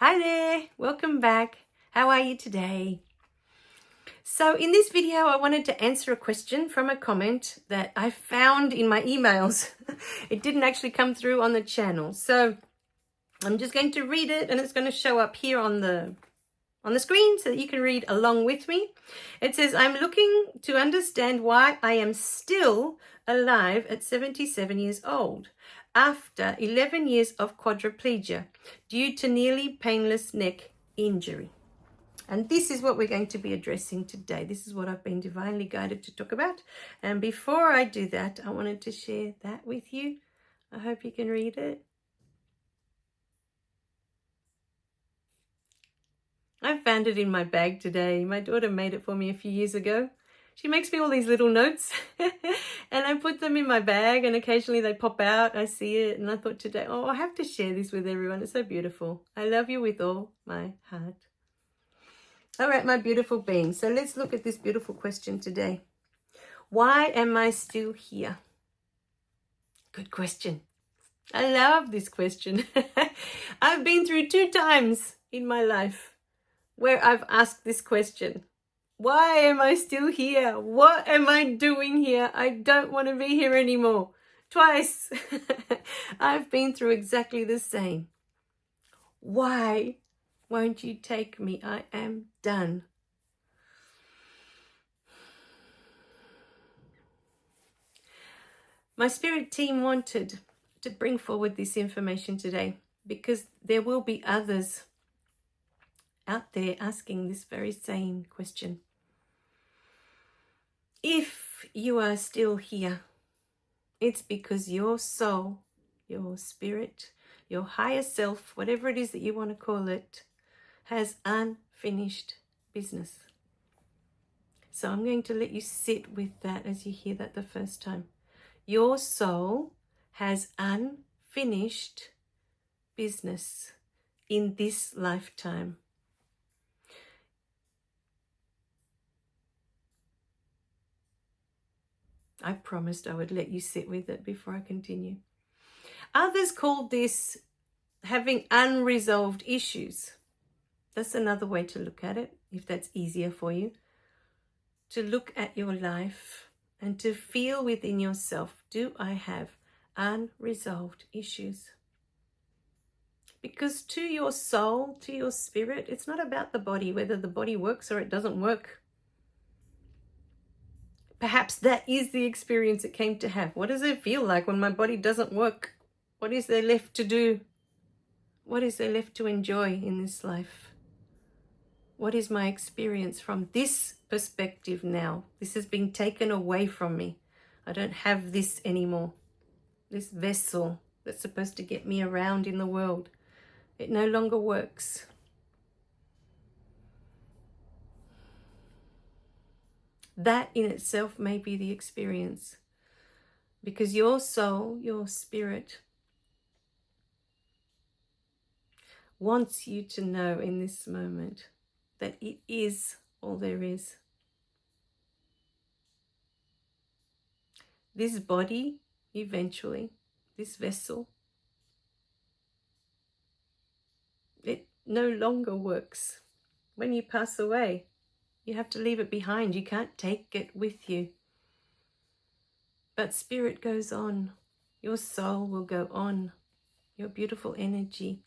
Hi there, welcome back. How are you today? So in this video, I wanted to answer a question from a comment that I found in my emails. It didn't actually come through on the channel. So I'm just going to read it and it's going to show up here on the screen so that you can read along with me. It says, I'm looking to understand why I am still alive at 77 years old after 11 years of quadriplegia due to nearly painless neck injury. And this is what we're going to be addressing today. This is what I've been divinely guided to talk about. And before I do that, I wanted to share that with you. I hope you can read it. I found it in my bag today. My daughter made it for me a few years ago. She makes me all these little notes and I put them in my bag and occasionally they pop out. I see it and I thought today, oh, I have to share this with everyone. It's so beautiful. I love you with all my heart. All right, my beautiful beings. So let's look at this beautiful question today. Why am I still here? Good question. I love this question. I've been through 2 times in my life where I've asked this question. Why am I still here? What am I doing here? I don't want to be here anymore. Twice. I've been through exactly the same. Why won't you take me? I am done. My spirit team wanted to bring forward this information today because there will be others out there asking this very same question. If you are still here, it's because your soul, your spirit, your higher self, whatever it is that you want to call it, has unfinished business. So I'm going to let you sit with that as you hear that the first time. Your soul has unfinished business in this lifetime. I promised I would let you sit with it before I continue. Others called this having unresolved issues. That's another way to look at it, if that's easier for you. To look at your life and to feel within yourself, do I have unresolved issues? Because to your soul, to your spirit, it's not about the body, whether the body works or it doesn't work. Perhaps that is the experience it came to have. What does it feel like when my body doesn't work? What is there left to do? What is there left to enjoy in this life? What is my experience from this perspective now? This has been taken away from me. I don't have this anymore. This vessel that's supposed to get me around in the world, it no longer works. That in itself may be the experience, because your soul, your spirit, wants you to know in this moment that it is all there is. This body, eventually, this vessel, it no longer works. When you pass away, you have to leave it behind. You can't take it with you. But spirit goes on. Your soul will go on. Your beautiful energy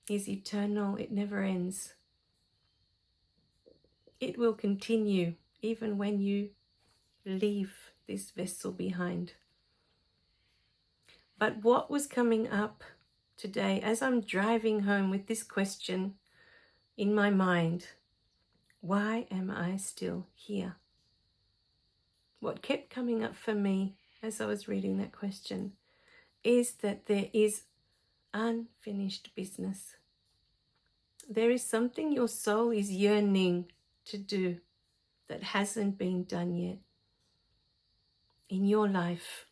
is eternal. It never ends. It will continue even when you leave this vessel behind. But what was coming up today as I'm driving home with this question in my mind, why am I still here? What kept coming up for me as I was reading that question is that there is unfinished business. There is something your soul is yearning to do that hasn't been done yet in your life.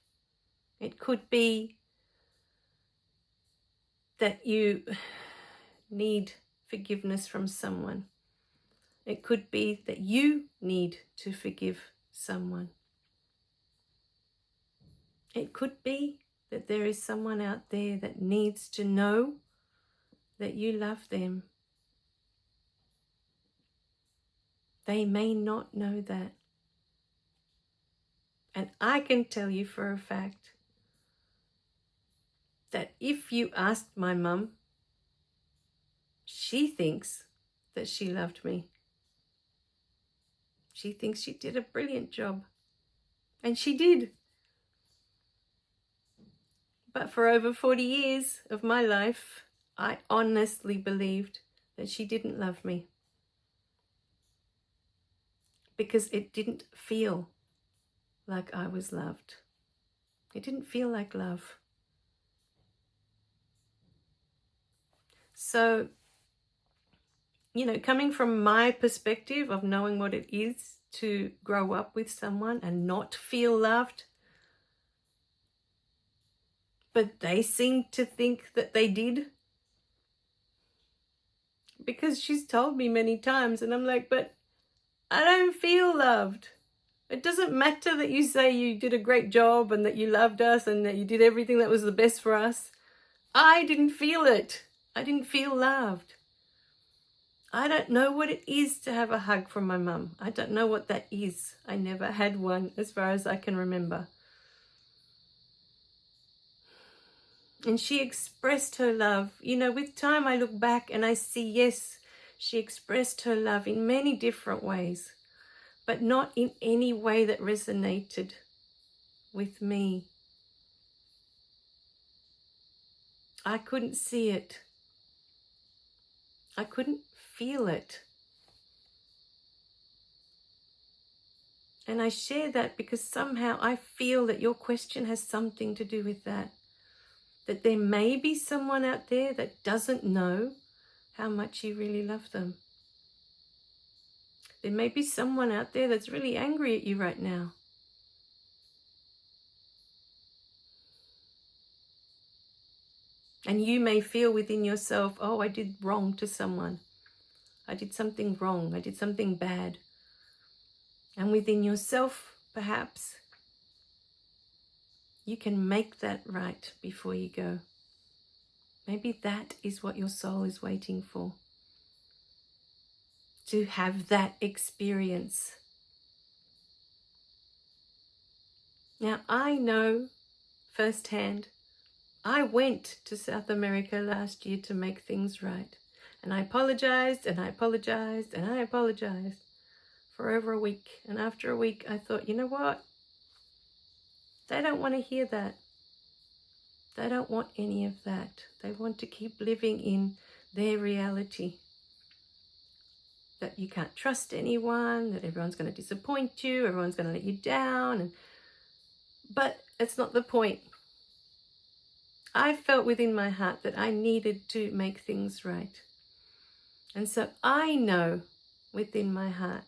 It could be that you need forgiveness from someone. It could be that you need to forgive someone. It could be that there is someone out there that needs to know that you love them. They may not know that. And I can tell you for a fact that if you asked my mum, she thinks that she loved me. She thinks she did a brilliant job. And she did. But for over 40 years of my life, I honestly believed that she didn't love me. Because it didn't feel like I was loved. It didn't feel like love. So, coming from my perspective of knowing what it is to grow up with someone and not feel loved, but they seem to think that they did. Because she's told me many times, and I'm like, but I don't feel loved. It doesn't matter that you say you did a great job and that you loved us and that you did everything that was the best for us. I didn't feel it. I didn't feel loved. I don't know what it is to have a hug from my mum. I don't know what that is. I never had one as far as I can remember. And she expressed her love. With time I look back and I see, yes, she expressed her love in many different ways, but not in any way that resonated with me. I couldn't see it. I couldn't feel it. And I share that because somehow I feel that your question has something to do with that. That there may be someone out there that doesn't know how much you really love them. There may be someone out there that's really angry at you right now. And you may feel within yourself, oh, I did wrong to someone. I did something wrong. I did something bad. And within yourself, perhaps, you can make that right before you go. Maybe that is what your soul is waiting for. To have that experience. Now, I know firsthand, I went to South America last year to make things right. And I apologized, and I apologized, and I apologized for over a week. And after a week, I thought, you know what? They don't want to hear that. They don't want any of that. They want to keep living in their reality. That you can't trust anyone, that everyone's going to disappoint you, everyone's going to let you down. But it's not the point. I felt within my heart that I needed to make things right. And so I know within my heart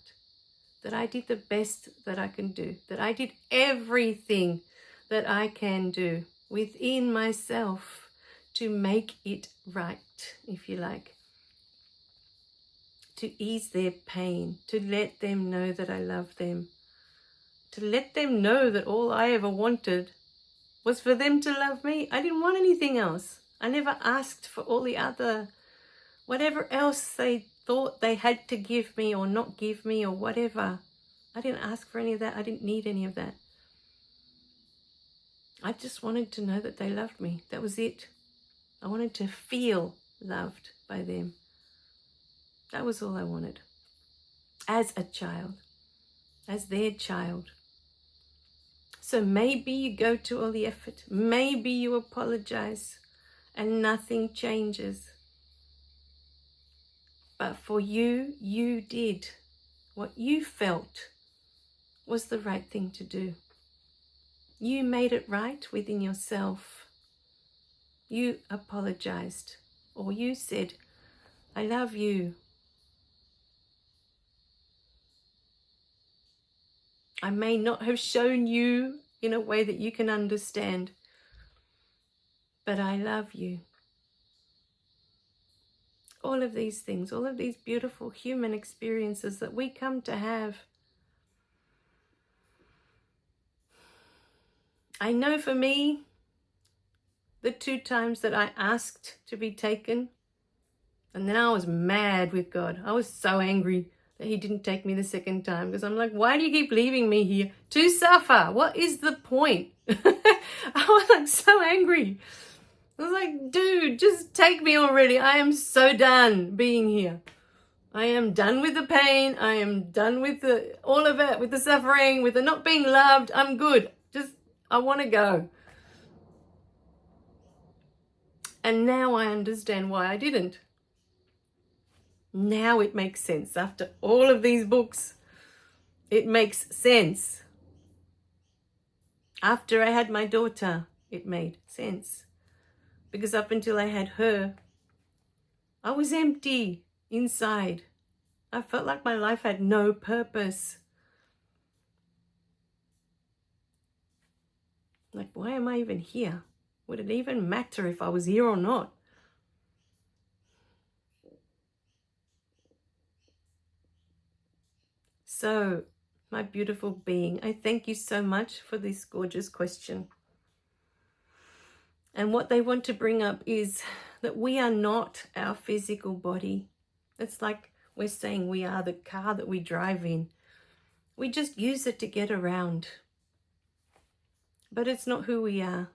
that I did the best that I can do, that I did everything that I can do within myself to make it right, if you like. To ease their pain, to let them know that I love them, to let them know that all I ever wanted was for them to love me. I didn't want anything else. I never asked for all the other, whatever else they thought they had to give me or not give me or whatever. I didn't ask for any of that. I didn't need any of that. I just wanted to know that they loved me. That was it. I wanted to feel loved by them. That was all I wanted. As a child. As their child. So maybe you go to all the effort. Maybe you apologize and nothing changes. But for you, you did. What you felt was the right thing to do. You made it right within yourself. You apologized. Or you said, I love you. I may not have shown you in a way that you can understand, but I love you. All of these things, all of these beautiful human experiences that we come to have. I know for me, the 2 times that I asked to be taken, And then I was mad with God. I was so angry that he didn't take me the second time, because I'm like, why do you keep leaving me here to suffer? What is the point? I was like so angry. I was like, dude, just take me already. I am so done being here. I am done with the pain. I am done with all of it, with the suffering, with the not being loved. I'm good. I want to go. And now I understand why I didn't. Now it makes sense. After all of these books, it makes sense. After I had my daughter, it made sense. Because up until I had her, I was empty inside. I felt like my life had no purpose. Like, why am I even here? Would it even matter if I was here or not? So, my beautiful being, I thank you so much for this gorgeous question. And what they want to bring up is that we are not our physical body. It's like we're saying we are the car that we drive in. We just use it to get around. But it's not who we are.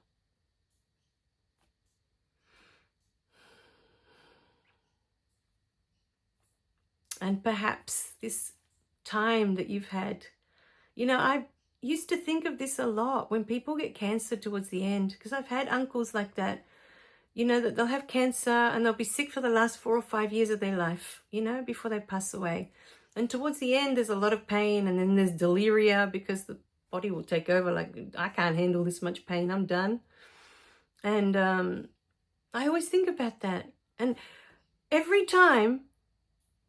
And perhaps this time that you've had, I used to think of this a lot when people get cancer towards the end, because I've had uncles like that, that they'll have cancer and they'll be sick for the last 4 or 5 years of their life, before they pass away. And towards the end, there's a lot of pain, and then there's deliria, because the body will take over. Like, I can't handle this much pain. I'm done. And I always think about that. And every time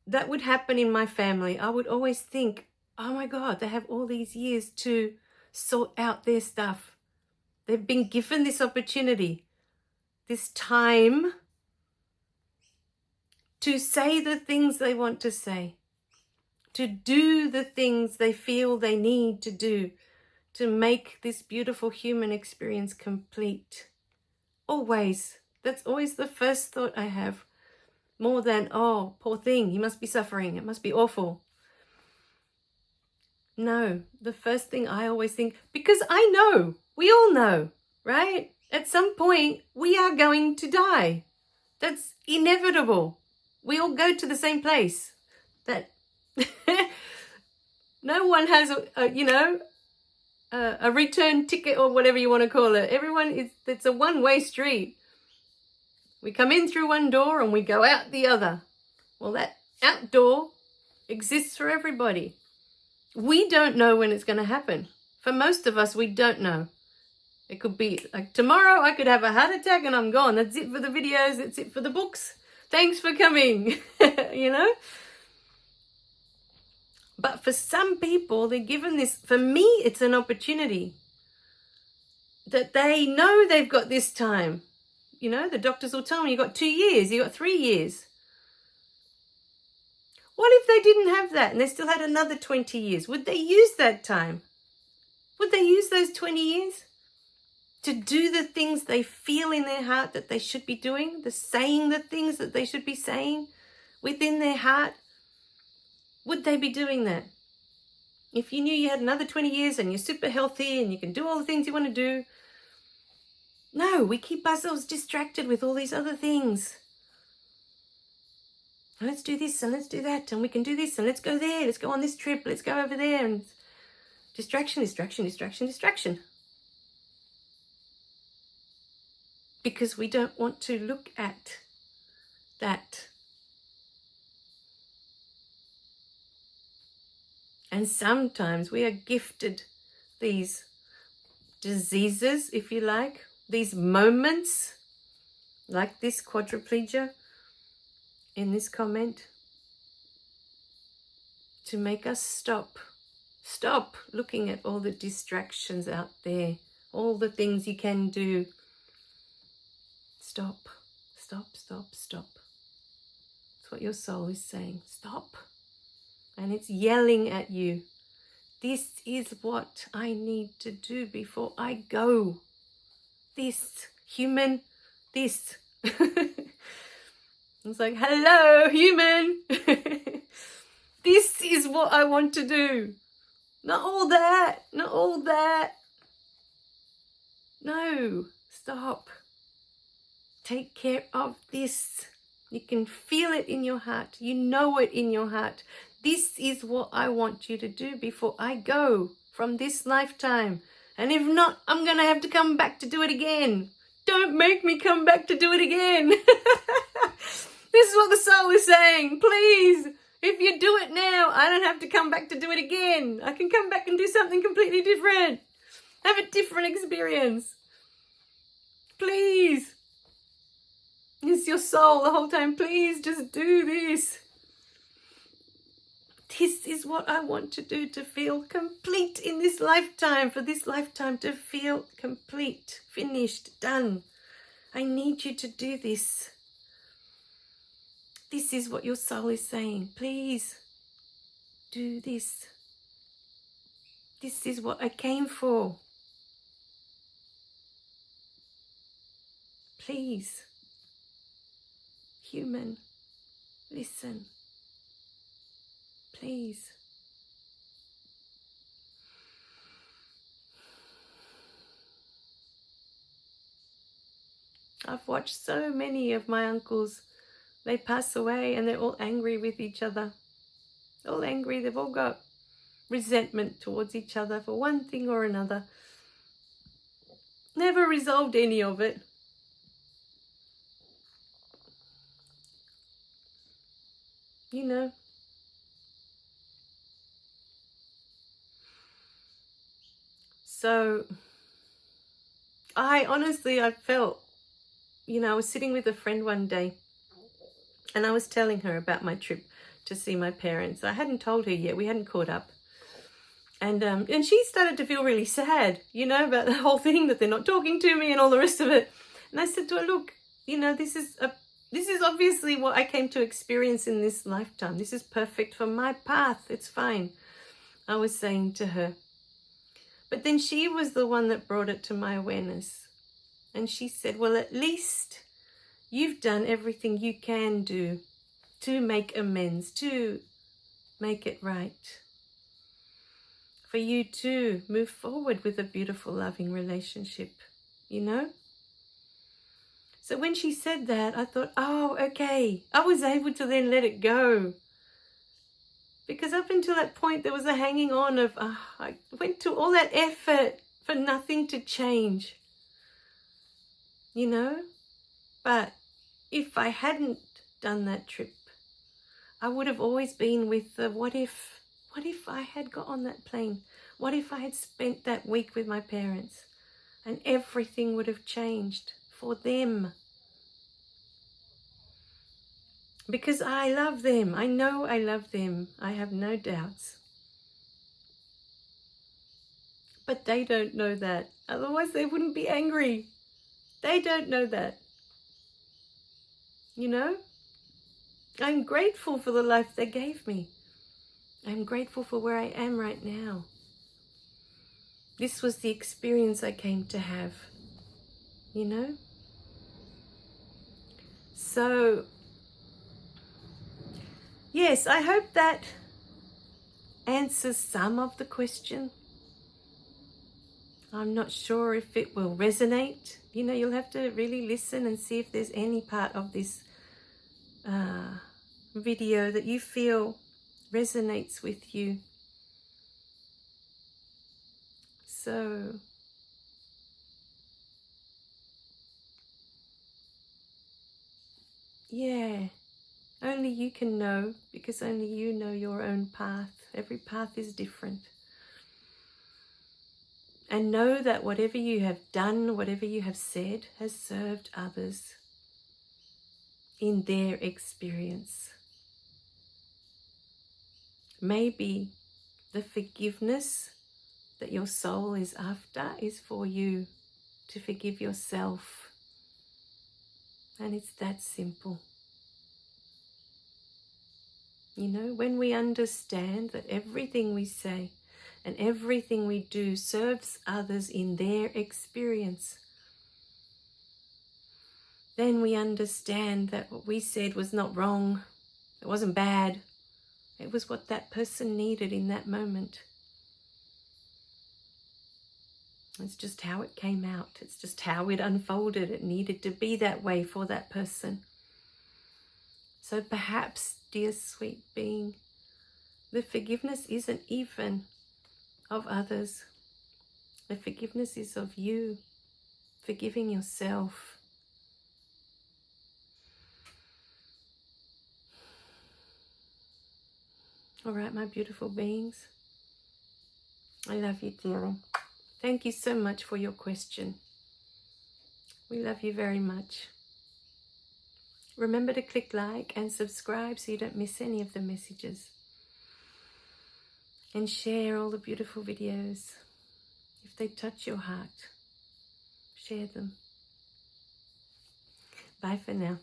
that would happen in my family, I would always think, oh my God, they have all these years to sort out their stuff. They've been given this opportunity, this time to say the things they want to say, to do the things they feel they need to do to make this beautiful human experience complete. Always. That's always the first thought I have. More than, oh, poor thing, he must be suffering, it must be awful. No, the first thing I always think, because I know, we all know, right? At some point, we are going to die. That's inevitable. We all go to the same place. That no one has a return ticket or whatever you want to call it. It's a one-way street. We come in through one door and we go out the other. Well, that outdoor exists for everybody. We don't know when it's going to happen. For most of us, we don't know. It could be like tomorrow I could have a heart attack and I'm gone. That's it for the videos. That's it for the books. Thanks for coming, But for some people, they're given this. For me, it's an opportunity that they know they've got this time. The doctors will tell me, you've got 2 years, you've got 3 years. What if they didn't have that and they still had another 20 years? Would they use that time? Would they use those 20 years to do the things they feel in their heart that they should be doing? Saying the things that they should be saying within their heart? Would they be doing that? If you knew you had another 20 years and you're super healthy and you can do all the things you want to do. No, we keep ourselves distracted with all these other things. And let's do this and let's do that and we can do this and let's go there. Let's go on this trip. Let's go over there. And distraction, distraction, distraction, distraction. Because we don't want to look at that. And sometimes we are gifted these diseases, if you like, these moments, like this quadriplegia in this comment, to make us stop looking at all the distractions out there, all the things you can do. Stop. That's what your soul is saying. Stop. And it's yelling at you. This is what I need to do before I go. This, human, this. It's like, hello, human. This is what I want to do. Not all that. Not all that. No, stop. Take care of this. You can feel it in your heart. You know it in your heart. This is what I want you to do before I go from this lifetime. And if not, I'm going to have to come back to do it again. Don't make me come back to do it again. This is what the soul is saying. Please, if you do it now, I don't have to come back to do it again. I can come back and do something completely different. Have a different experience. Please. It's your soul the whole time. Please just do this. This is what I want to do, to feel complete in this lifetime, for this lifetime to feel complete, finished, done. I need you to do this. This is what your soul is saying. Please do this. This is what I came for. Please, human, listen. Please. I've watched so many of my uncles. They pass away and they're all angry with each other. All angry. They've all got resentment towards each other for one thing or another. Never resolved any of it. You know. So, I felt, I was sitting with a friend one day and I was telling her about my trip to see my parents. I hadn't told her yet. We hadn't caught up. And she started to feel really sad, about the whole thing, that they're not talking to me and all the rest of it. And I said to her, look, this is obviously what I came to experience in this lifetime. This is perfect for my path. It's fine, I was saying to her. But then she was the one that brought it to my awareness. And she said, well, at least you've done everything you can do to make amends, to make it right. For you to move forward with a beautiful, loving relationship, So when she said that, I thought, oh, okay. I was able to then let it go. Because up until that point, there was a hanging on of, I went to all that effort for nothing to change. But if I hadn't done that trip, I would have always been with the what if I had got on that plane? What if I had spent that week with my parents and everything would have changed for them? Because I love them. I know I love them. I have no doubts. But they don't know that. Otherwise they wouldn't be angry. They don't know that. I'm grateful for the life they gave me. I'm grateful for where I am right now. This was the experience I came to have. So, yes, I hope that answers some of the question. I'm not sure if it will resonate. You'll have to really listen and see if there's any part of this video that you feel resonates with you. So, yeah, only you can know, because only you know your own path. Every path is different. And know that whatever you have done, whatever you have said, has served others in their experience. Maybe the forgiveness that your soul is after is for you to forgive yourself. And it's that simple. When we understand that everything we say and everything we do serves others in their experience, then we understand that what we said was not wrong. It wasn't bad. It was what that person needed in that moment. It's just how it came out. It's just how it unfolded. It needed to be that way for that person. So perhaps, dear sweet being, the forgiveness isn't even of others. The forgiveness is of you, forgiving yourself. All right, my beautiful beings. I love you dearly. Thank you so much for your question. We love you very much. Remember to click like and subscribe so you don't miss any of the messages. And share all the beautiful videos. If they touch your heart, share them. Bye for now.